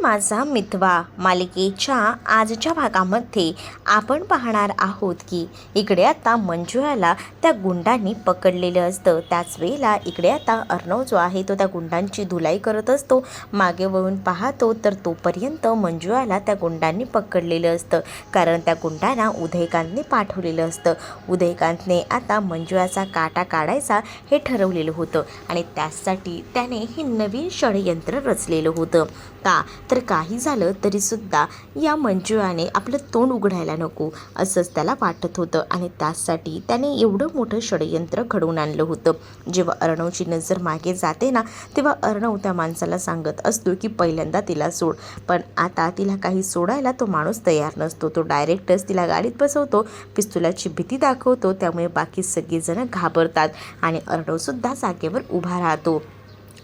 माझा मितवा मालिकेच्या आजच्या भागामध्ये आपण पाहणार आहोत की इकडे आता मंजुळाला त्या गुंडांनी पकडलेलं असतं। त्याच वेळेला इकडे आता अर्णव जो आहे तो त्या गुंडांची धुलाई करत असतो। मागे वळून पाहतो तर तोपर्यंत मंजुळाला त्या गुंडांनी पकडलेलं असतं, कारण त्या गुंडांना उदयकांतने पाठवलेलं असतं। उदयकांतने आता मंजुळाचा काटा काढायचा हे ठरवलेलं होतं आणि त्यासाठी त्याने हे नवीन षडयंत्र रचलेलं होतं। का तर काही झालं तरीसुद्धा या मंजुळाने आपलं तोंड उघडायला नको असंच त्याला वाटत होतं आणि त्यासाठी त्याने एवढं मोठं षडयंत्र घडवून आणलं होतं। जेव्हा अर्णवची नजर मागे जाते ना, तेव्हा अर्णव त्या माणसाला सांगत असतो की पहिल्यांदा तिला सोड, पण आता तिला काही सोडायला तो माणूस तयार नसतो। तो डायरेक्टच तिला गाडीत बसवतो, पिस्तुलाची भीती दाखवतो, त्यामुळे बाकी सगळेजण घाबरतात आणि अर्णवसुद्धा जागेवर उभा राहतो।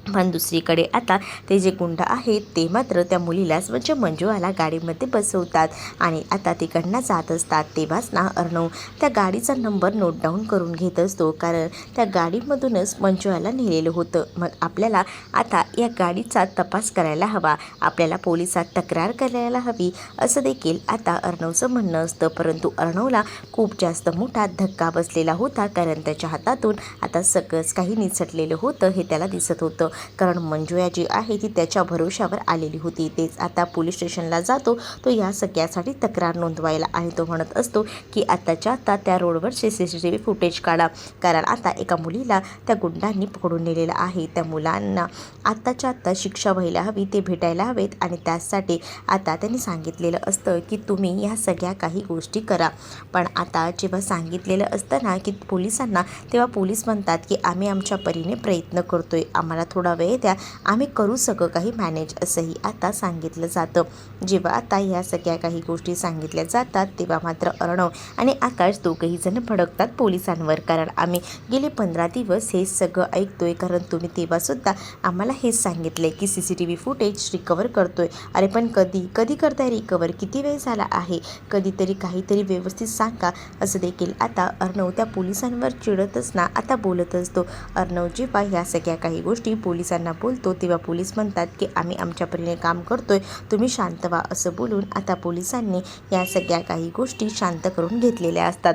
पण दुसरीकडे आता ते जे गुंड आहेत ते मात्र त्या मुलीलाच म्हणजे मंजुळाला गाडीमध्ये बसवतात आणि आता तिकडनं जात असतात। तेव्हाच ना अर्णव त्या गाडीचा नंबर नोट डाऊन करून घेत असतो, कारण त्या गाडीमधूनच मंजुळाला नेलेलं होतं। मग आपल्याला आता या गाडीचा तपास करायला हवा, आपल्याला पोलिसात तक्रार करायला हवी असं देखील आता अर्णवचं म्हणणं असतं। परंतु अर्णवला खूप जास्त मोठा धक्का बसलेला होता, कारण त्याच्या हातातून आता सगळंच काही निसटलेलं होतं हे त्याला दिसत होतं, कारण मंजुळा जी आहे ती त्याच्या भरोशावर आलेली होती। तेच आता पोलीस स्टेशनला जातो तो या सगळ्यासाठी तक्रार नोंदवायला आणि तो म्हणत असतो की आताच्या आता त्या रोडवरचे CCTV फुटेज काढा, कारण आता एका मुलीला त्या गुंडांनी पकडून नेलेलं आहे। त्या मुलांना आत्ताच्या आत्ता शिक्षा व्हायला हवी, ते भेटायला हवेत आणि त्यासाठी आता त्यांनी सांगितलेलं असतं की तुम्ही या सगळ्या काही गोष्टी करा। पण आता जेव्हा सांगितलेलं असतं ना की पोलिसांना, तेव्हा पोलीस म्हणतात की आम्ही आमच्या परीने प्रयत्न करतोय, आम्हाला थोडा वेळ द्या, आम्ही करू सगळं काही मॅनेज असंही आता सांगितलं जातं। जेव्हा आता या सगळ्या काही गोष्टी सांगितल्या जातात तेव्हा मात्र अर्णव आणि आकाश दोघंही जण भडकतात पोलिसांवर, कारण आम्ही गेले 15 दिवस हे सगळं ऐकतोय, कारण तुम्ही तेव्हासुद्धा आम्हाला हेच सांगितले की CCTV फुटेज रिकवर करतोय। अरे पण कधी करताय रिकवर, किती वेळ झाला आहे, कधीतरी काहीतरी व्यवस्थित सांगा असं देखील आता अर्णव त्या पोलिसांवर चिडतच ना आता बोलत असतो। अर्णव जेव्हा या सगळ्या काही गोष्टी पोलिसांना बोलतो तेव्हा पोलीस म्हणतात की आम्ही आमच्या परीने काम करतोय, तुम्ही शांत व्हा असं बोलून आता पोलिसांनी या सगळ्या काही गोष्टी शांत करून घेतलेल्या असतात।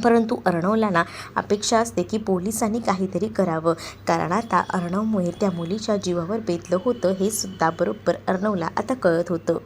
परंतु अर्णवला ना अपेक्षा असते की पोलिसांनी काहीतरी करावं, कारण आता अर्णवमुळे त्या मुलीच्या जीवावर बेतलं होतं हे सुद्धा बरोबर अर्णवला आता कळत होतं।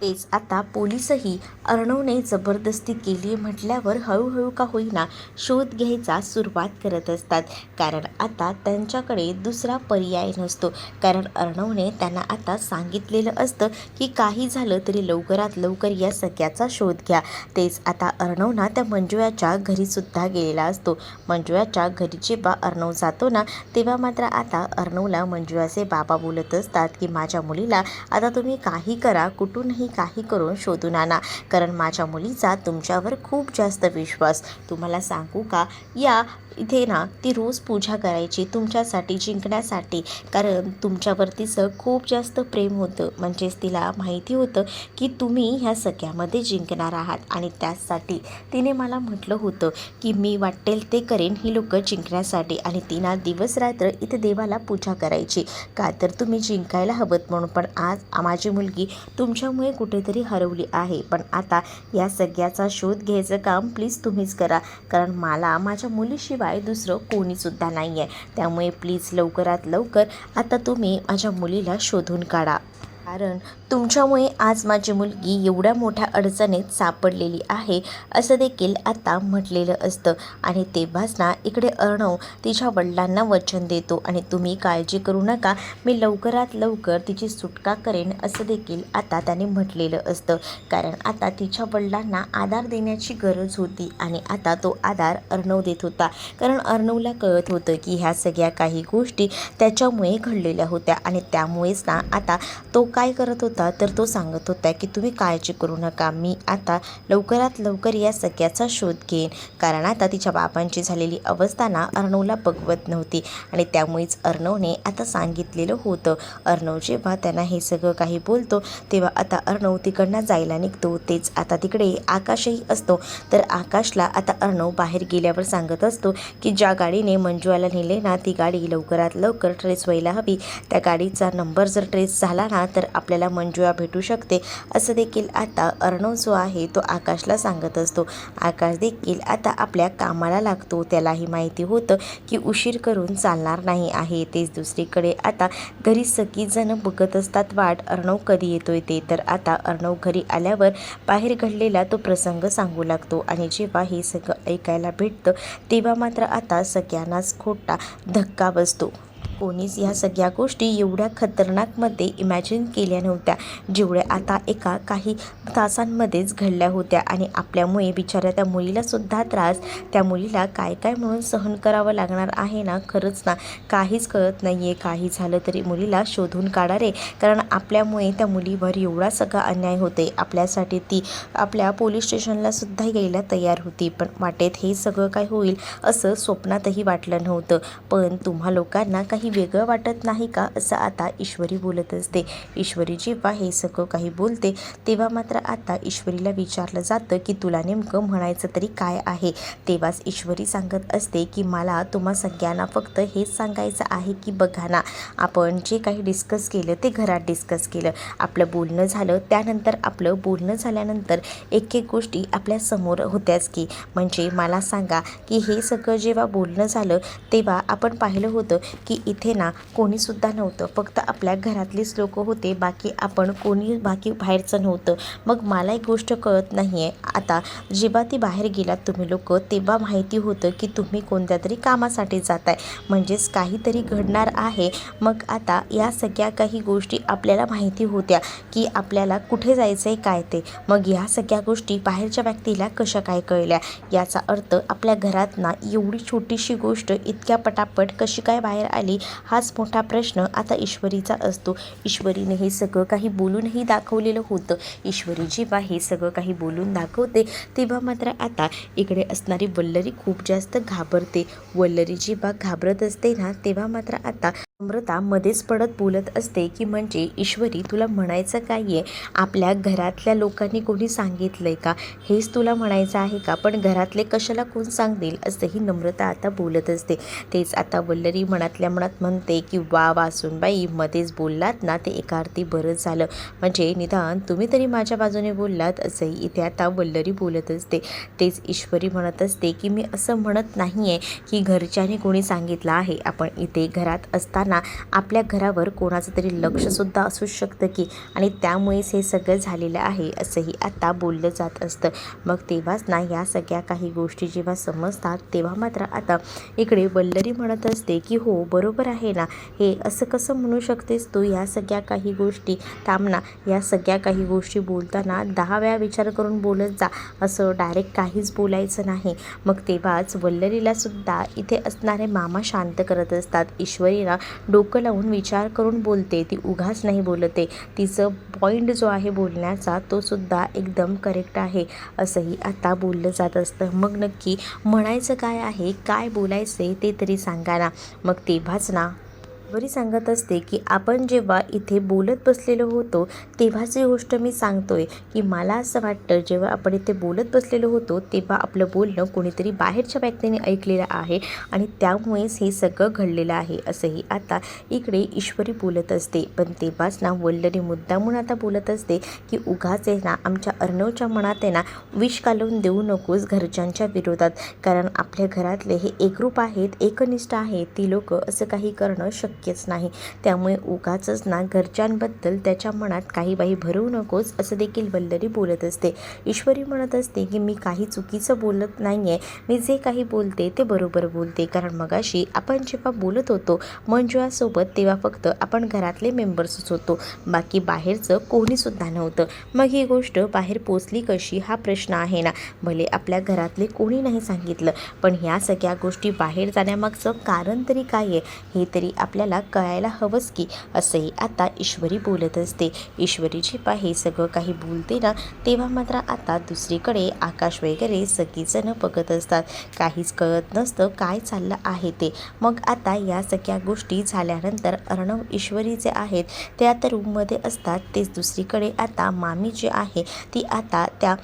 तेच आता पोलीसही अर्णवने जबरदस्ती केली म्हटल्यावर हळूहळू का होईना शोध घ्यायचा सुरुवात करत असतात, कारण आता त्यांच्याकडे दुसरा पर्याय नसतो, कारण अर्णवने त्यांना आता सांगितलेलं असतं की काही झालं तरी लवकरात लवकर या सगळ्याचा शोध घ्या। तेच आता अर्णव ना त्या मंजुळाच्या घरीसुद्धा गेलेला असतो। मंजुळाच्या घरी जेव्हा अर्णव जातो ना तेव्हा मात्र आता अर्णवला मंजुळाचे बाबा बोलत असतात की माझ्या मुलीला आता तुम्ही काही करा, कुठूनही काही करून शोधून आणा, कारण माझ्या मुलीचा तुमच्यावर खूप जास्त विश्वास, तुम्हाला सांगू का या इथे ना ती रोज पूजा करायची तुमच्यासाठी जिंकण्यासाठी, कारण तुमच्यावर तिचं खूप जास्त प्रेम होतं, म्हणजेच तिला माहिती होतं की तुम्ही ह्या सगळ्यामध्ये जिंकणार आहात आणि त्यासाठी तिने मला म्हटलं होतं की मी वाटेल ते करेन ही लोकं जिंकण्यासाठी, आणि तिनं दिवस रात्र इथे देवाला पूजा करायची का तर तुम्ही जिंकायला हवं म्हणून। पण आज माझी मुलगी तुमच्यामुळे कुठेतरी हरवली आहे, पण आता या सगळ्याचा शोध घ्यायचं काम प्लीज तुम्हीच करा, कारण मला माझ्या मुलीशिवाय दुसरं कोणीसुद्धा नाही आहे, त्यामुळे प्लीज लवकरात लवकर आता तुम्ही माझ्या मुलीला शोधून काढा, कारण तुमच्यामुळे आज माझी मुलगी एवढ्या मोठ्या अडचणीत सापडलेली आहे असं देखील आता म्हटलेलं असतं। आणि तेव्हाच ना इकडे अर्णव तिच्या वडिलांना वचन देतो आणि तुम्ही काळजी करू नका, मी लवकरात लवकर तिची सुटका करेन असं देखील आता त्याने म्हटलेलं असतं, कारण आता तिच्या वडिलांना आधार देण्याची गरज होती आणि आता तो आधार अर्णव देत होता, कारण अर्णवला कळत होतं की ह्या सगळ्या काही गोष्टी त्याच्यामुळे घडलेल्या होत्या आणि त्यामुळेच ना आता तो काय करत होता तर तो सांगत होता की तुम्ही काळजी करू नका, मी आता लवकरात लवकर या सगळ्याचा शोध घेईन, कारण आता तिच्या बाबांची झालेली अवस्था ना अर्णवला बघवत नव्हती आणि त्यामुळेच अर्णवने आता सांगितलेलं होतं। अर्णव जेव्हा त्यांना हे सगळं काही बोलतो तेव्हा आता अर्णव तिकडनं जायला निघतो। तेच आता तिकडे आकाशही असतो, तर आकाशला आता अर्णव बाहेर गेल्यावर सांगत असतो की ज्या गाडीने मंजुळाला नेले ना ती गाडी लवकरात लवकर ट्रेस व्हायला हवी, त्या गाडीचा नंबर जर ट्रेस झाला ना तर तर आपल्याला मंजुळा भेटू शकते असं देखील आता अर्णव जो आहे तो आकाशला सांगत असतो. आकाश देखील आता आपल्या कामाला लागतो. त्यालाही माहिती होतं की उशीर करून चालणार नाही आहे. तेच दुसरीकडे आता घरी सगळीजण बघत असतात वाट अर्णव कधी येतोय ते. तर आता अर्णव घरी आल्यावर बाहेर घडलेला तो प्रसंग सांगू लागतो आणि जेव्हा हे सगळं ऐकायला भेटतं तेव्हा मात्र आता सगळ्यांनाच खोटा धक्का बसतो. कोणीच ह्या सगळ्या गोष्टी एवढ्या खतरनाकमध्ये इमॅजिन केल्या नव्हत्या जेवढ्या आता एका काही तासांमध्येच घडल्या होत्या. आणि आपल्यामुळे बिचाऱ्या त्या मुलीलासुद्धा त्रास, त्या मुलीला काय काय म्हणून सहन करावं लागणार आहे ना. खरंच ना, काहीच कळत नाही आहे. काही झालं तरी मुलीला शोधून काढा रे, कारण आपल्यामुळे त्या मुलीवर एवढा सगळा अन्याय होते. आपल्यासाठी ती आपल्या पोलीस स्टेशनलासुद्धा यायला तयार होती, पण वाटेत हे सगळं काय होईल असं स्वप्नातही वाटलं नव्हतं. पण तुम्हा लोकांना काही वेगळं वाटत नाही का, असं आता ईश्वरी बोलत असते. ईश्वरी जेव्हा हे सगळं काही बोलते तेव्हा मात्र आता ईश्वरीला विचारलं जातं की तुला नेमकं म्हणायचं तरी काय आहे. तेव्हाच ईश्वरी सांगत असते की मला तुम्हा सगळ्यांना फक्त हेच सांगायचं आहे की बघा ना, आपण जे काही डिस्कस केलं ते घरात डिस्कस केलं, आपलं बोलणं झालं, त्यानंतर आपलं बोलणं झाल्यानंतर एक एक गोष्टी आपल्या समोर होत्याच की. म्हणजे मला सांगा की हे सगळं जेव्हा बोलणं झालं तेव्हा आपण पाहिलं होतं की इथे ना कोणीसुद्धा नव्हतं, फक्त आपल्या घरातलीच लोक होते, बाकी आपण कोणी बाकी बाहेरचं नव्हतं. मग मला एक गोष्ट कळत नाही आहे, आता जेव्हा ती बाहेर गेलात तुम्ही लोक तेव्हा माहिती होतं की तुम्ही कोणत्या तरी कामासाठी जाताय, म्हणजेच काहीतरी घडणार आहे. मग आता या सगळ्या काही गोष्टी आपल्याला माहिती होत्या की आपल्याला कुठे जायचं आहे काय ते, मग ह्या सगळ्या गोष्टी बाहेरच्या व्यक्तीला कशा काय कळल्या. याचा अर्थ आपल्या घरात ना एवढी छोटीशी गोष्ट इतक्या पटापट कशी काय बाहेर आली, हाच मोठा प्रश्न आता ईश्वरीचा असतो. ईश्वरीने हे सगळं काही बोलूनही दाखवलेलं होतं. ईश्वरी जेव्हा हे सगळं काही बोलून दाखवते तेव्हा मात्र आता इकडे असणारी वल्लरी खूप जास्त घाबरते. वल्लरी जेव्हा घाबरत असते ना तेव्हा मात्र आता अमृता मध्येच पडत बोलत असते की म्हणजे ईश्वरी तुला म्हणायचं काय आहे, आपल्या घरातल्या लोकांनी कोणी सांगितलंय का, हेच तुला म्हणायचं आहे का, पण घरातले कशाला कोण सांगतील, असंही नम्रता आता बोलत असते. तेच आता वल्लरी मनातल्या मनात म्हणते की वा वासूनबाई, मध्येच बोललात ना ते एका अर्थी बरंच झालं, म्हणजे निदान तुम्ही तरी माझ्या बाजूने बोललात, असंही इथे आता वल्लरी बोलत असते. तेच ईश्वरी म्हणत असते की मी असं म्हणत नाही आहे की घरच्याने कोणी सांगितलं आहे, आपण इथे घरात असताना आपल्या घरावर कोणाचं तरी लक्षसुद्धा असू शकतं की, आणि त्यामुळेच हे सगळं झालेलं आहे, असंही आता बोललं जात असतं. मग तेव्हाच ना या सगळ्या काही गोष्टी जेव्हा समजतात तेव्हा मात्र आता इकडे वल्लरी म्हणत असते की हो बरोबर आहे ना, हे असं कसं म्हणू शकतेस तू, या सगळ्या काही गोष्टी थांब ना, या सगळ्या काही गोष्टी बोलताना 10 वेळा विचार करून बोलत जा, असं डायरेक्ट काहीच बोलायचं नाही. मग तेव्हाच वल्लरीला सुद्धा इथे असणारे मामा शांत करत असतात. ईश्वरीला डोकं लावून विचार करून बोलते, ती उगाच नाही बोलते, तिचं पॉईंट जो आहे बोलण्याचा तो सुद्धा एकदम करेक्ट आहे, असंही आता बोललं जात असतं. मग नक्की म्हणायचं काय आहे, काय बोलायचं ते तरी सांगा ना. मग तेव्हाच ना ईश्वरी सांगत असते की आपण जेव्हा इथे बोलत बसलेलो होतो तेव्हाची गोष्ट मी सांगतोय की मला असं वाटतं जेव्हा आपण इथे बोलत बसलेलो होतो तेव्हा आपलं बोलणं कोणीतरी बाहेरच्या व्यक्तीने ऐकलेलं आहे आणि त्यामुळेच हे सगळं घडलेलं आहे, असंही आता इकडे ईश्वरी बोलत असते. पण तेव्हाच ना वल्लरी मुद्दामून आता बोलत असते की उगाच आहे ना आमच्या अर्णवच्या मनात आहे ना विष घालून देऊ नकोस घरच्यांच्या विरोधात, कारण आपल्या घरातले हे एकरूप आहेत, एकनिष्ठ आहेत, ती लोक असं काही करणं शक्यच नाही, त्यामुळे उगाचच ना घरच्यांबद्दल त्याच्या मनात काही बाई भरवू नकोस, असं देखील वल्लरी बोलत असते. ईश्वरी म्हणत असते की मी काही चुकीचं बोलत नाही आहे, मी जे काही बोलते ते बरोबर बोलते, कारण मगाशी आपण जेव्हा बोलत होतो मंजुळासोबत तेव्हा फक्त आपण घरातले मेंबर्सच होतो, बाकी बाहेरचं कोणीसुद्धा नव्हतं. मग ही गोष्ट बाहेर पोचली कशी हा प्रश्न आहे ना, भले आपल्या घरातले कोणी नाही सांगितलं, पण ह्या सगळ्या गोष्टी बाहेर जाण्यामागचं कारण तरी काय आहे हे तरी आपल्याला कळायला हवंच की, असंही आता ईश्वरी बोलत असते. ईश्वरी जेव्हा हे सगळं काही बोलते ना तेव्हा मात्र आता दुसरीकडे आकाश वगैरे सगळीजणं बघत असतात, काहीच कळत नसतं काय चाललं आहे ते. मग आता या सगळ्या गोष्टी झाल्यानंतर अर्णव ईश्वरी जे आहेत ते आता रूममध्ये असतात. तेच दुसरीकडे आता मामी जी आहे ती आता त्या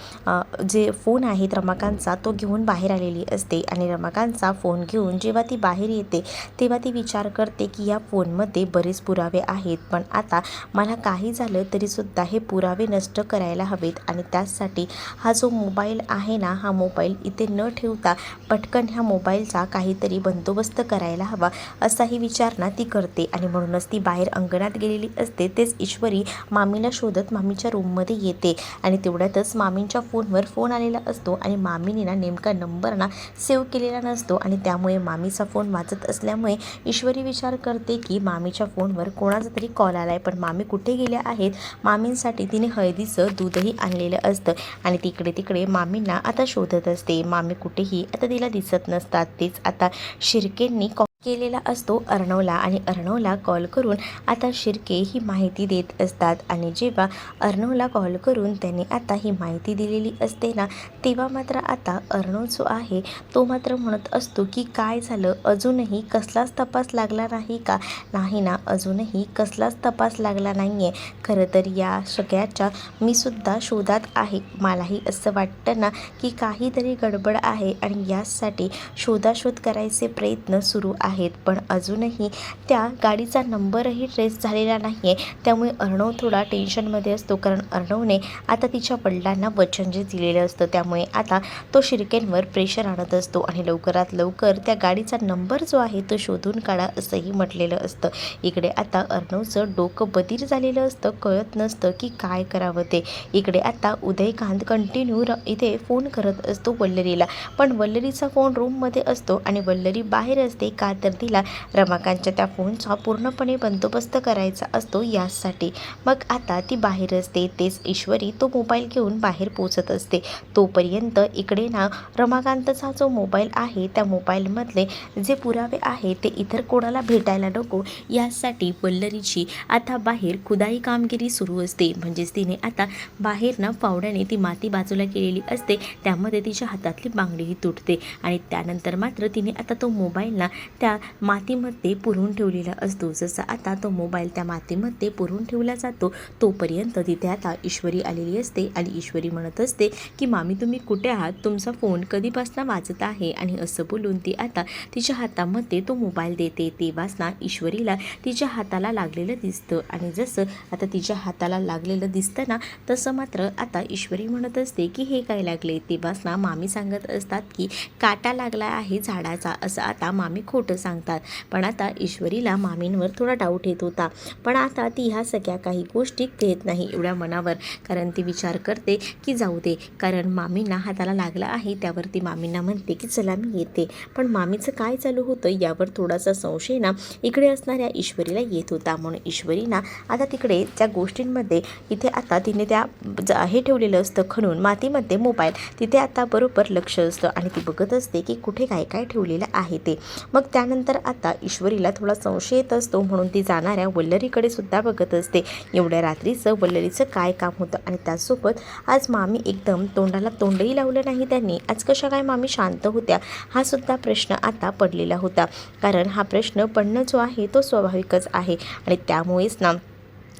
जे फोन आहेत रमाकांतचा तो घेऊन बाहेर आलेली असते, आणि रमाकांतचा फोन घेऊन जेव्हा ती बाहेर येते तेव्हा ती विचार करते की या फोनमध्ये बरेच पुरावे आहेत, पण आता मला काही झालं तरीसुद्धा हे पुरावे नष्ट करायला हवेत आणि त्याचसाठी हा जो मोबाईल आहे ना, हा मोबाईल इथे न ठेवता पटकन ह्या मोबाईलचा काहीतरी बंदोबस्त करायला हवा असाही विचार ना ती करते. आणि म्हणूनच ती बाहेर अंगणात गेलेली असते. तेच ईश्वरी मामीला शोधत मामीच्या रूममध्ये येते आणि तेवढ्यातच मामींच्या फोनवर फोन आलेला असतो आणि मामीने ना नेमका नंबर ना सेव्ह केलेला नसतो आणि त्यामुळे मामीचा फोन वाजत असल्यामुळे ईश्वरी विचार करते की मामीच्या फोनवर कोणाचा तरी कॉल आला आहे. पण मामी कुठे गेल्या आहेत? मामींसाठी तिने हळदीचं दूधही आणलेलं असतं आणि तिकडे तिकडे मामींना आता शोधत असते. मामी कुठेही आता तिला दिसत नसतात. तेच आता शिर्केंनी केलेला असतो अर्णवला आणि अर्णवला कॉल करून आता शिर्के ही माहिती देत असतात. आणि जेव्हा अर्णवला कॉल करून त्यांनी आता ही माहिती दिलेली असते ना, तेव्हा मात्र आता अर्णव जो आहे तो मात्र म्हणत असतो की काय झालं, अजूनही कसलाच तपास लागला नाही का? नाही ना, अजूनही कसलाच तपास लागला नाही आहे. खरं तर या सगळ्याच्या मी सुद्धा शोधात आहे. मलाही असं वाटतं ना की काहीतरी गडबड आहे आणि यासाठी शोधाशोध करायचे प्रयत्न सुरू आहेत, पण अजूनही त्या गाडीचा नंबरही ट्रेस झालेला नाही आहे. त्यामुळे अर्णव थोडा टेन्शनमध्ये असतो, कारण अर्णवने आता तिच्या वडिलांना वचन जे दिलेलं असतं त्यामुळे आता तो शिर्केंवर प्रेशर आणत असतो आणि लवकरात लवकर त्या गाडीचा नंबर जो आहे तो शोधून काढा असंही म्हटलेलं असतं. इकडे आता अर्णवचं डोकं बधीर झालेलं असतं, कळत नसतं की काय करावं ते. इकडे आता उदयकांत कंटिन्यू इथे फोन करत असतो वल्लरीला, पण वल्लरीचा फोन रूममध्ये असतो आणि वल्लरी बाहेर असते. का तर तिला रमाकांतच्या त्या फोनचा पूर्णपणे बंदोबस्त करायचा असतो यासाठी. मग आता ती बाहेर असते. तेच ईश्वरी तो मोबाईल घेऊन बाहेर पोचत असते. तोपर्यंत इकडे ना रमाकांतचा जो मोबाईल आहे त्या मोबाईलमधले जे पुरावे आहे ते इतर कोणाला भेटायला नको यासाठी वल्लरीची आता बाहेर खुदाई कामगिरी सुरू असते. म्हणजेच तिने आता बाहेर ना फावड्याने ती माती बाजूला केलेली असते, त्यामध्ये तिच्या हातातली बांगडीही तुटते आणि त्यानंतर मात्र तिने आता तो मोबाईल ना त्या मातीमध्ये पुरून ठेवलेला असतो. जसा आता तो मोबाईल त्या मातीमध्ये पुरून ठेवला जातो तोपर्यंत तिथे आता ईश्वरी आलेली असते आणि ईश्वरी म्हणत असते की मामी तुम्ही कुठे आहात? तुमचा फोन कधीपासून वाजत आहे? आणि असं बोलून ती आता तिच्या हातामध्ये तो मोबाईल देते. तेव्हाच ना ईश्वरीला तिच्या हाताला लागलेलं दिसतं आणि जसं आता तिच्या हाताला लागलेलं दिसतं ना तसं मात्र आता ईश्वरी म्हणत असते की हे काय लागले? तेव्हाच ना मामी सांगत असतात की काटा लागला आहे झाडाचा, असं आता मामी खोटं सांगतात. पण आता ईश्वरीला मामींवर थोडा डाऊट येत होता, पण आता ती ह्या सगळ्या काही गोष्टी घेत नाही एवढ्या मनावर, कारण ती विचार करते की जाऊ दे, कारण मामींना हाताला लागला आहे. त्यावरती मामींना म्हणते की चला मी येते. पण मामीचं काय चालू होतं यावर थोडासा संशय ना इकडे असणाऱ्या ईश्वरीला येत होता. म्हणून ईश्वरी ना आता तिकडे त्या गोष्टींमध्ये इथे आता तिने त्या हे ठेवलेलं असतं खणून मातीमध्ये मोबाईल, तिथे आता बरोबर लक्ष असतं आणि ती बघत असते की कुठे काय काय ठेवलेलं आहे ते. मग त्यानंतर आता ईश्वरीला थोडा संशय येत असतो, म्हणून ती जाणाऱ्या वल्लरीकडे सुद्धा बघत असते. एवढ्या रात्रीचं वल्लरीचं काय काम होतं आणि त्यासोबत आज मामी एकदम तोंडाला तोंडही लावलं नाही त्यांनी. आज कशा काय मामी शांत होत्या हा सुद्धा प्रश्न आता पडलेला होता, कारण हा प्रश्न पडणं जो आहे तो स्वाभाविकच आहे. आणि त्यामुळेच ना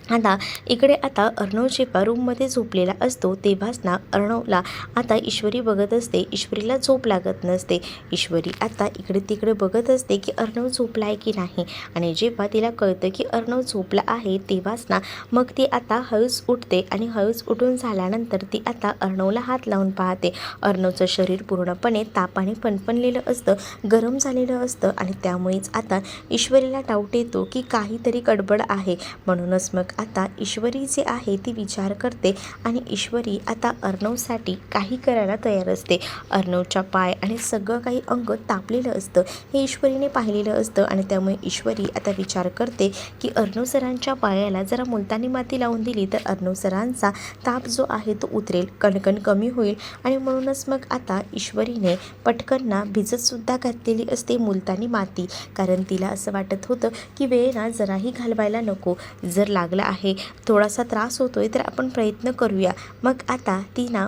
आता इकडे आता अर्णव जेव्हा रूममध्ये झोपलेला असतो तेव्हाच ना अर्णवला आता ईश्वरी बघत असते. ईश्वरीला झोप लागत नसते. ईश्वरी आता इकडे तिकडे बघत असते की अर्णव झोपला आहे की नाही, आणि जेव्हा तिला कळतं की अर्णव झोपला आहे तेव्हाच ना मग ती आता हळूच उठते आणि हळूच उठून झाल्यानंतर ती आता अर्णवला हात लावून पाहते. अर्णवचं शरीर पूर्णपणे तापाने फणफणलेलं असतं, गरम झालेलं असतं आणि त्यामुळेच आता ईश्वरीला डाऊट येतो की काहीतरी गडबड आहे. म्हणूनच मग आता ईश्वरी जे आहे ती विचार करते आणि ईश्वरी आता अर्णवसाठी काही करायला तयार असते. अर्णवच्या पाय आणि सगळं काही अंग तापलेलं असतं हे ईश्वरीने पाहिलेलं असतं आणि त्यामुळे ईश्वरी आता विचार करते की अर्णव सरांच्या पायाला जरा मुलतानी माती लावून दिली तर अर्णव सरांचा ताप जो आहे तो उतरेल, कणकण कमी होईल. आणि म्हणूनच मग आता ईश्वरीने पटकन भिजतसुद्धा घातलेली असते मुलतानी माती, कारण तिला असं वाटत होतं की वेळ ना जराही घालवायला नको. जर लागला आहे, थोडासा त्रास होतोय तर आपण प्रयत्न करूया. मग आता ती ना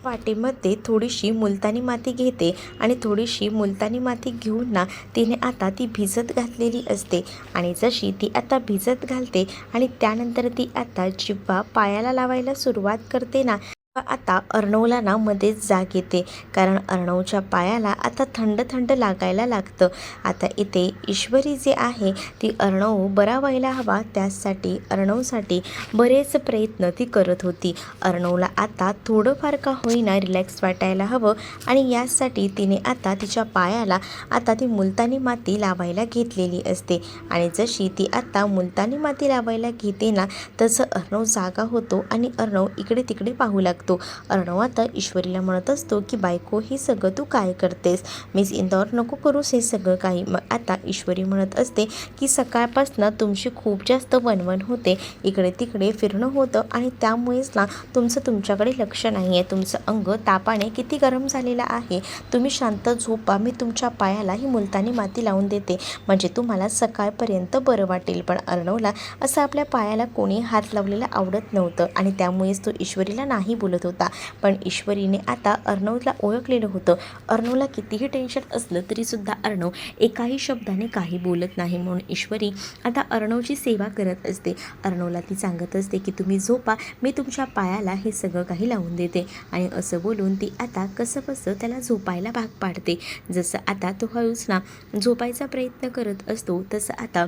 वाटेमध्ये थोडीशी मुलतानी माती घेते आणि थोडीशी मुलतानी माती घेऊन ना तिने आता ती भिजत घातलेली असते. आणि जशी ती आता भिजत घालते आणि त्यानंतर ती आता जेव्हा पायाला लावायला सुरुवात करते ना आता अर्णवला ना मध्येच जाग येते, कारण अर्णवच्या पायाला आता थंड थंड लागायला लागतं. आता इथे ईश्वरी जी आहे ती अर्णव बरा व्हायला हवा त्यासाठी अर्णवसाठी बरेच प्रयत्न ती करत होती. अर्णवला आता थोडंफार का होईना रिलॅक्स वाटायला हवं आणि यासाठी तिने आता तिच्या पायाला आता ती मुलतानी माती लावायला घेतलेली असते. आणि जशी ती आता मुलतानी माती लावायला घेते ना तसं अर्णव जागा होतो आणि अर्णव इकडे तिकडे पाहू लागतो. अर्णव आता ईश्वरीला म्हणत असतो की बायको हे सगळं तू काय करतेस, मिस इंदौर नको करूस हे सगळं काही. मग आता ईश्वरी म्हणत असते की सकाळपासून तुमची खूप जास्त वणवण होते, इकडे तिकडे फिरणं होतं आणि त्यामुळेच ना तुमच्याकडे लक्ष नाही आहे. तुमचं अंग तापाने किती गरम झालेलं आहे. तुम्ही शांत झोपा, मी तुमच्या पायाला ही मुलतानी माती लावून देते म्हणजे तुम्हाला सकाळपर्यंत बरं वाटेल. पण अर्णवला असं आपल्या पायाला कोणी हात लावलेला आवडत नव्हतं आणि त्यामुळेच तो ईश्वरीला नाही बोलत होता. पण ईश्वरीने आता अर्णवला ओळखलेलं होतं. अर्णवला कितीही टेन्शन असलं तरीसुद्धा अर्णव एकाही शब्दाने काही बोलत नाही, म्हणून ईश्वरी आता अर्णवची सेवा करत असते. अर्णवला ती सांगत असते की तुम्ही झोपा, मी तुमच्या पायाला हे सगळं काही लावून देते. आणि असं बोलून ती आता कसंबसं त्याला झोपायला भाग पाडते. जसं आता तो हळूच ना झोपायचा प्रयत्न करत असतो तसं आता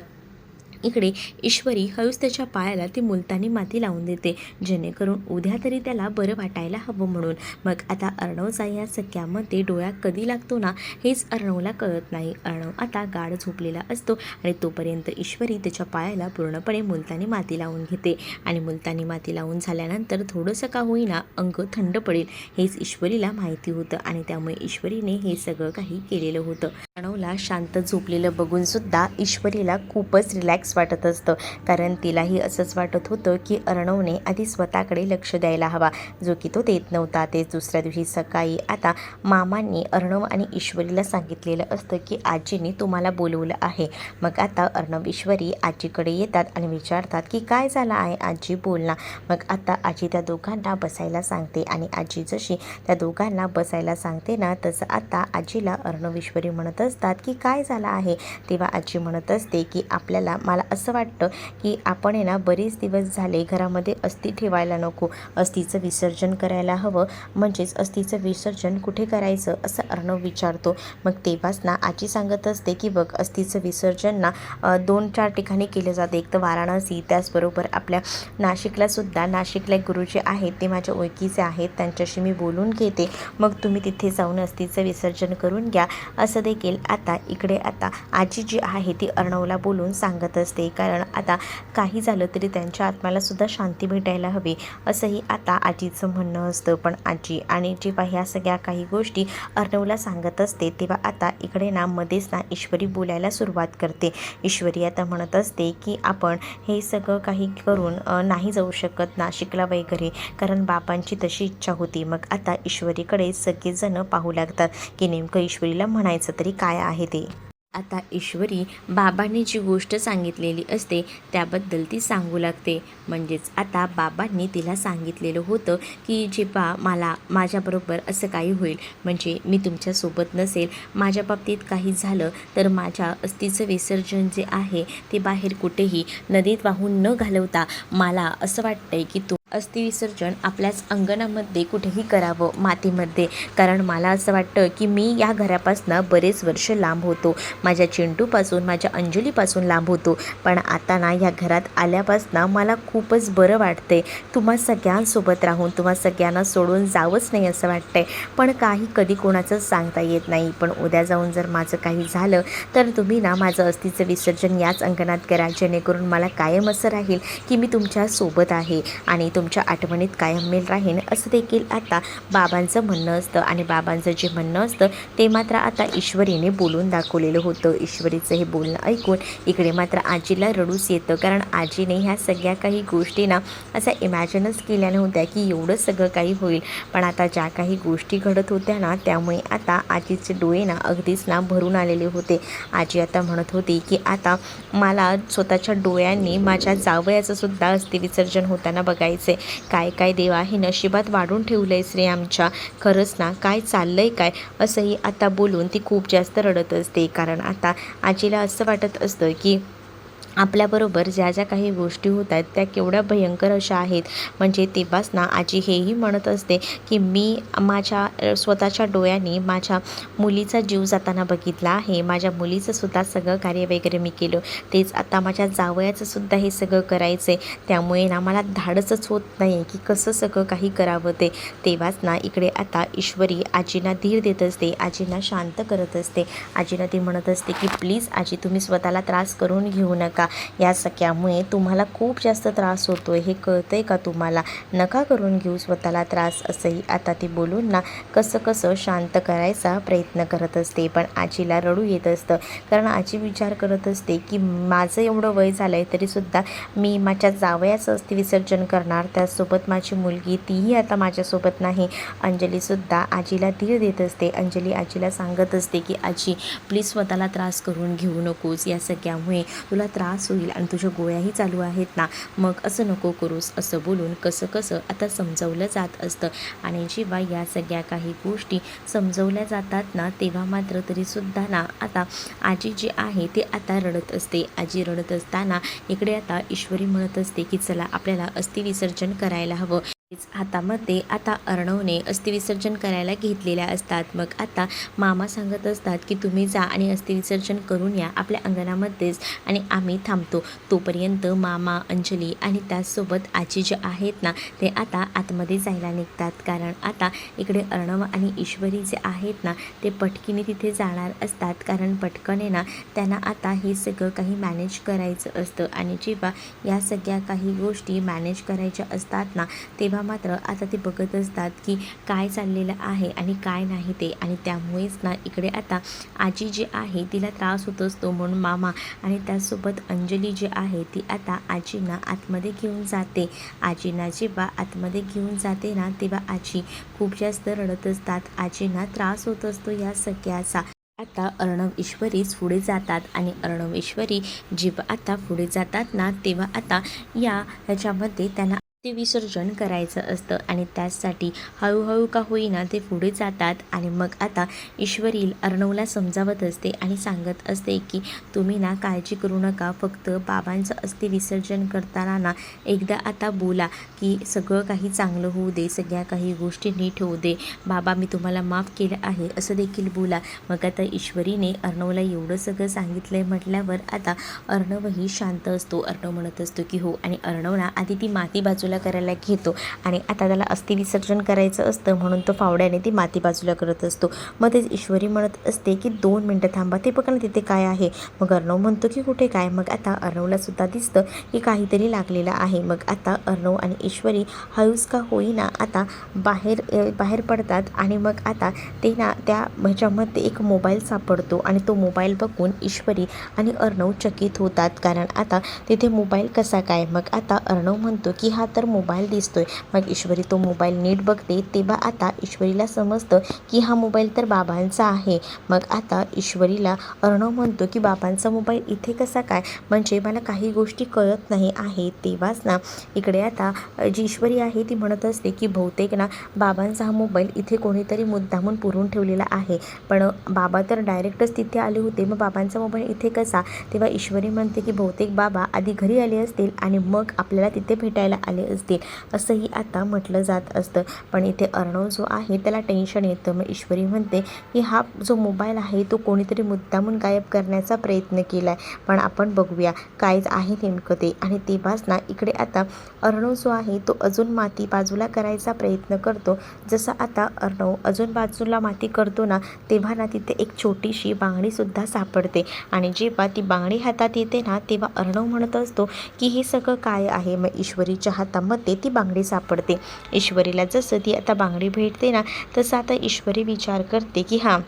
इकडे ईश्वरी हळूच त्याच्या पायाला ती मुलतानी माती लावून देते, जेणेकरून उद्या तरी त्याला बरं वाटायला हवं म्हणून. मग आता अर्णवचा या सख्यामध्ये डोळा कधी लागतो ना हेच अर्णवला कळत नाही. अर्णव आता गाढ झोपलेला असतो आणि तोपर्यंत ईश्वरी त्याच्या पायाला पूर्णपणे मुलतानी माती लावून घेते. आणि मुलतानी माती लावून झाल्यानंतर थोडंसं का होईना अंग थंड पडेल हेच ईश्वरीला माहिती होतं आणि त्यामुळे ईश्वरीने हे सगळं काही केलेलं होतं. अर्णवला शांत झोपलेलं बघून सुद्धा ईश्वरीला खूपच रिलॅक्स वाटत असतं, कारण तिलाही असंच वाटत होतं की अर्णवने आधी स्वतःकडे लक्ष द्यायला हवा, जो की तो देत नव्हता. ते दुसऱ्या दिवशी सकाळी आता मामांनी अर्णव आणि ईश्वरीला सांगितलेलं असतं की आजीने तुम्हाला बोलवलं आहे. मग आता अर्णव ईश्वरी आजीकडे येतात आणि विचारतात की काय झालं आहे आजी, बोल ना. मग आता आजी त्या दोघांना बसायला सांगते आणि आजी जशी त्या दोघांना बसायला सांगते ना तसं आता आजीला अर्णव ईश्वरी म्हणत असतात की काय झालं आहे. तेव्हा आजी म्हणत असते की मला असं वाटतं की आपण ना बरेच दिवस झाले घरामध्ये अस्थी ठेवायला नको, अस्थीचं विसर्जन करायला हवं. म्हणजेच अस्थीचं विसर्जन कुठे करायचं असं अर्णव विचारतो. मग तेव्हाच ना आजी सांगत असते की बघ अस्थीचं विसर्जन ना 2-4 ठिकाणी केलं जातं, एक तर वाराणसी, त्याचबरोबर आपल्या नाशिकला नाशिकला गुरुजी आहेत ते माझ्या ओळखीचे आहेत, त्यांच्याशी मी बोलून घेते, मग तुम्ही तिथे जाऊन अस्थीचं विसर्जन करून घ्या असं देखील आता इकडे आता आजी जी आहे ती अर्णवला बोलून सांगत असते. कारण आता काही झालं तरी त्यांच्या आत्म्याला सुद्धा शांती भेटायला हवी असंही आता आजीचं म्हणणं असतं. पण आजी आणि जेव्हा ह्या सगळ्या काही गोष्टी अर्णवला सांगत असते तेव्हा आता इकडे ना मध्येच ना ईश्वरी बोलायला सुरुवात करते. ईश्वरी आता म्हणत असते की आपण हे सगळं काही करून नाही जाऊ शकत नाशिकला वगैरे, कारण बाबांची तशी इच्छा होती. मग आता ईश्वरीकडे सगळेजण पाहू लागतात की नेमकं ईश्वरीला म्हणायचं तरी काय आहे ते. आता ईश्वरी बाबांनी जी गोष्ट सांगितलेली असते त्याबद्दल ती सांगू लागते. म्हणजेच आता बाबांनी तिला सांगितलेलं होतं की जेव्हा माझ्याबरोबर असं काही होईल, म्हणजे मी तुमच्यासोबत नसेल, माझ्या बाबतीत काही झालं तर माझ्या अस्थीचं विसर्जन जे आहे ते बाहेर कुठेही नदीत वाहून न घालवता मला असं वाटतंय की अस्थि विसर्जन आपल्याच अंगणामध्ये कुठेही करावं, मातीमध्ये. कारण मला असं वाटतं की मी या घरापासून बरेच वर्ष लांब होतो, माझ्या चिंटूपासून, माझ्या अंजलीपासून लांब होतो. पण आता ना या घरात आल्यापासून मला खूपच बरं वाटतंय. तुम्हा सगळ्यांसोबत राहून तुम्हा सगळ्यांना सोडून जावंच नाही असं वाटतंय. पण काही कधी कोणाचंच सांगता येत नाही. पण उद्या जाऊन जर माझं काही झालं तर तुम्ही ना माझं अस्थीचं विसर्जन याच अंगणात करा, जेणेकरून मला कायम असं राहील की मी तुमच्यासोबत आहे आणि तुमच्या आठवणीत कायम मी राहीन असं देखील आता बाबांचं म्हणणं असतं. आणि बाबांचं जे म्हणणं असतं ते मात्र आता ईश्वरीने बोलून दाखवलेलं होतं. ईश्वरीचं हे बोलणं ऐकून इकडे मात्र आजीला रडूच येतं, कारण आजीने ह्या सगळ्या काही गोष्टी ना असा इमॅजिनच केल्या नव्हत्या की एवढं सगळं काही होईल. पण आता ज्या काही गोष्टी घडत होत्या ना त्यामुळे आता आजीचे डोळे ना अगदीच ना भरून आलेले होते. आजी आता म्हणत होती की आता मला स्वतःच्या डोळ्यांनी माझ्या जावयाचं सुद्धा अस्थि विसर्जन होताना बघायचं. काय काय देवा हे नशिबात वाढून ठेवलंयस रे आमच्या, खरंच ना काय चाललंय काय असंही आता बोलून ती खूप जास्त रडत असते. कारण आता आजीला असं वाटत असतं की आपल्याबरोबर ज्या ज्या काही गोष्टी होत आहेत त्या केवढ्या भयंकर अशा आहेत. म्हणजे तेव्हाच ना आजी हेही म्हणत असते की मी माझ्या स्वतःच्या डोळ्यांनी माझ्या मुलीचा जीव जाताना बघितला आहे. माझ्या मुलीचंसुद्धा सगळं कार्य वगैरे मी केलं. तेच आता माझ्या जावयाचंसुद्धा हे सगळं करायचं आहे. त्यामुळे ना मला धाडसच होत नाही की कसं सगळं काही करावं ते. तेव्हाच ना इकडे आता ईश्वरी आजींना धीर देत असते, आजींना शांत करत असते. आजींना ती म्हणत असते की प्लीज आजी, तुम्ही स्वतःला त्रास करून घेऊ नका. या सगळ्यामुळे तुम्हाला खूप जास्त त्रास होतोय, हे कळतंय का तुम्हाला? नका करून घेऊ स्वतःला त्रास. असंही आता ती बोलून ना कसं कसं शांत करायचा प्रयत्न करत असते. पण आजीला रडू येत असतं, कारण आजी विचार करत असते की माझं एवढं वय झालं आहे तरीसुद्धा मी माझ्या जावयाचं अस्थिविसर्जन करणार, त्यासोबत माझी मुलगी तीही आता माझ्यासोबत नाही. अंजलीसुद्धा आजीला धीर देत असते. अंजली आजीला सांगत असते की आजी प्लीज स्वतःला त्रास करून घेऊ नकोस, या सगळ्यामुळे तुला त्रास होईल आणि तुझ्या गोळ्याही चालू आहेत ना, मग असं नको करूस. असं बोलून कसं कसं आता समजवलं जात असतं. आणि जेव्हा या सगळ्या काही गोष्टी समजवल्या जातात ना, तेव्हा मात्र तरीसुद्धा ना आता आजी जी आहे ते आता रडत असते. आजी रडत असताना इकडे आता ईश्वरी म्हणत असते की चला आपल्याला अस्थिविसर्जन करायला हवं. हातामध्ये आता अर्णवने अस्थिविसर्जन करायला घेतलेल्या असतात. मग आता मामा सांगत असतात की तुम्ही जा आणि अस्थिविसर्जन करून या आपल्या अंगणामध्येच आणि आम्ही थांबतो. तोपर्यंत मामा, अंजली आणि त्याचसोबत आजी जे आहेत ना ते आता आतमध्ये जायला निघतात. कारण आता इकडे अर्णव आणि ईश्वरी जे आहेत ना ते पटकीने तिथे जाणार असतात. कारण पटकने ना त्यांना आता हे सगळं काही मॅनेज करायचं असतं. आणि जेव्हा या सगळ्या काही गोष्टी मॅनेज करायच्या असतात ना तेव्हा मात्र आता ते बघत असतात की काय चाललेलं आहे आणि काय नाही ते. आणि त्यामुळेच ना इकडे आता आजी जी आहे तिला त्रास होत असतो, म्हणून मामा आणि त्याचसोबत अंजली जी आहे ती आता आजींना आतमध्ये घेऊन जाते. आजींना जेव्हा आतमध्ये घेऊन जाते ना तेव्हा आजी खूप जास्त रडत असतात. आजींना त्रास होत असतो या सगळ्याचा. आता अर्णव ईश्वरीच पुढे जातात आणि अर्णव ईश्वरी जेव्हा आता पुढे जातात ना तेव्हा आता ह्याच्यामध्ये त्यांना ते विसर्जन करायचं असतं. आणि त्याचसाठी हळूहळू का होईना ते पुढे जातात. आणि मग आता ईश्वरी अर्णवला समजावत असते आणि सांगत असते की तुम्ही ना काळजी करू नका, फक्त बाबांचं अस्थिविसर्जन करताना ना एकदा आता बोला की सगळं काही चांगलं होऊ दे, सगळ्या काही गोष्टी नीट होऊ दे, बाबा मी तुम्हाला माफ केलं आहे, असं देखील बोला. मग आता ईश्वरीने अर्णवला एवढं सगळं सांगितलं आहे म्हटल्यावर आता अर्णवही शांत असतो. अर्णव म्हणत असतो की हो. आणि अर्णवला आधी ती माती बाजूला करायला घेतो आणि आता त्याला अस्थिविसर्जन करायचं असतं, म्हणून तो फावड्याने ती माती बाजूला करत असतो. मग तेच ईश्वरी म्हणत असते की 2 मिनटं थांबा, ते बघा ना तिथे काय आहे. मग अर्णव म्हणतो की कुठे काय. मग आता अर्णवला सुद्धा दिसतं की काहीतरी लागलेलं आहे. मग आता अर्णव आणि ईश्वरी हळूच का होईना आता बाहेर पडतात. आणि मग आता ते ना त्या ह्याच्यामध्ये एक मोबाईल सापडतो आणि तो मोबाईल बघून ईश्वरी आणि अर्णव चकित होतात. कारण आता तिथे मोबाईल कसा काय. मग आता अर्णव म्हणतो की हा तर मोबाईल दिसतोय. मग ईश्वरी तो मोबाईल नीट बघते, तेव्हा आता ईश्वरीला समजतं की हा मोबाईल तर बाबांचा आहे. मग आता ईश्वरीला अर्णव म्हणतो की बाबांचा मोबाईल इथे कसा काय, म्हणजे मला काही गोष्टी कळत नाही आहे. तेव्हाच ना इकडे आता जी ईश्वरी आहे ती म्हणत असते की बहुतेक ना बाबांचा हा मोबाईल इथे कोणीतरी मुद्दामून पुरून ठेवलेला आहे. पण बाबा तर डायरेक्टच तिथे आले होते, मग बाबांचा मोबाईल इथे कसा. तेव्हा ईश्वरी म्हणते की बहुतेक बाबा आधी घरी आले असतील आणि मग आपल्याला तिथे भेटायला आले असतील, असंही आता म्हटलं जात असतं. पण इथे अर्णव जो आहे त्याला टेन्शन येतं. मग ईश्वरी म्हणते की हा जो मोबाईल आहे तो कोणीतरी मुद्दामून गायब करण्याचा प्रयत्न केला आहे, पण आपण बघूया काय आहे नेमकं ते. आणि तेव्हाच ना इकडे आता अर्णव जो आहे तो अजून माती बाजूला करायचा प्रयत्न करतो. जसं आता अर्णव अजून बाजूला माती करतो ना तेव्हा ना तिथे एक छोटीशी बांगडीसुद्धा सापडते. आणि जेव्हा ती बांगडी हातात येते ना तेव्हा अर्णव म्हणत असतो की हे सगळं काय आहे. मग ईश्वरीच्या हातामध्ये ती बांगडी सापडते. ईश्वरीला जसं ती आता बांगडी भेटते ना तसं आता ईश्वरी विचार करते की हां,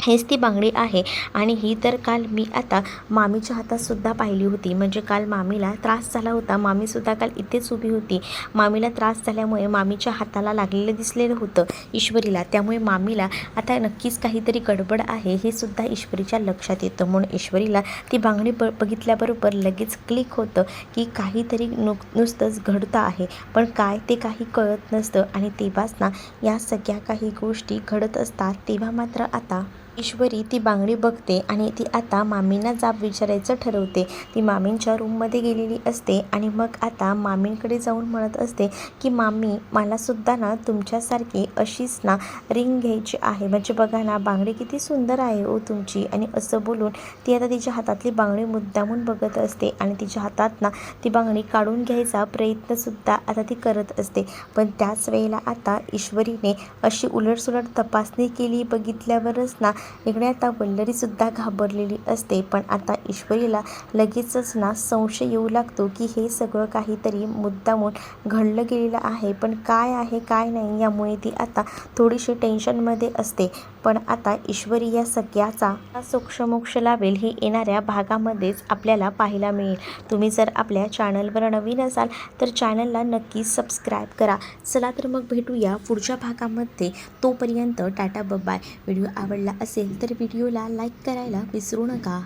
हेच ती बांगडी आहे. आणि ही तर काल मी आता मामीच्या हातातसुद्धा पाहिली होती. म्हणजे काल मामीला त्रास झाला होता, मामीसुद्धा काल इथेच उभी होती. मामीला त्रास झाल्यामुळे मामीच्या हाताला लागलेलं दिसलेलं होतं ईश्वरीला, त्यामुळे मामीला आता नक्कीच काहीतरी गडबड आहे हे सुद्धा ईश्वरीच्या लक्षात येतं. म्हणून ईश्वरीला ती बांगडी बघितल्याबरोबर लगेच क्लिक होतं की काहीतरी नुसतंच घडतं आहे, पण काय ते काही कळत नसतं. आणि तेव्हाच ना या सगळ्या काही गोष्टी घडत असतात. तेव्हा मात्र आता ईश्वरी ती बांगडी बघते आणि ती आता मामींना जाब विचारायचं ठरवते. ती मामींच्या रूममध्ये गेलेली असते आणि मग आता मामींकडे जाऊन म्हणत असते की मामी मलासुद्धा ना तुमच्यासारखी अशीच ना रिंग घ्यायची आहे. म्हणजे बघा ना बांगडी किती सुंदर आहे ओ तुमची. आणि असं बोलून ती आता तिच्या हातातली बांगडी मुद्दामून बघत असते आणि तिच्या हातात ना ती बांगडी काढून घ्यायचा प्रयत्नसुद्धा आता ती करत असते. पण त्याच वेळेला आता ईश्वरीने अशी उलटसुलट तपासणी केली बघितल्यावरच ना इकडे आता वल्लरीसुद्धा घाबरलेली असते. पण आता ईश्वरीला लगेचच ना संशय येऊ लागतो की हे सगळं काहीतरी मुद्दामून घडलं गेलेलं आहे. पण काय आहे काय नाही यामुळे ती आता थोडीशी टेन्शनमध्ये असते. पण आता ईश्वरी या सगळ्याचा सोक्षमोक्ष लावेल ही येणाऱ्या भागामध्येच आपल्याला पाहायला मिळेल. तुम्ही जर आपल्या चॅनलवर नवीन असाल तर चॅनलला नक्कीच सबस्क्राईब करा. चला तर मग भेटूया पुढच्या भागामध्ये. तोपर्यंत टाटा बाय. व्हिडिओ आवडला असेल तर व्हिडिओला लाईक करायला विसरू नका.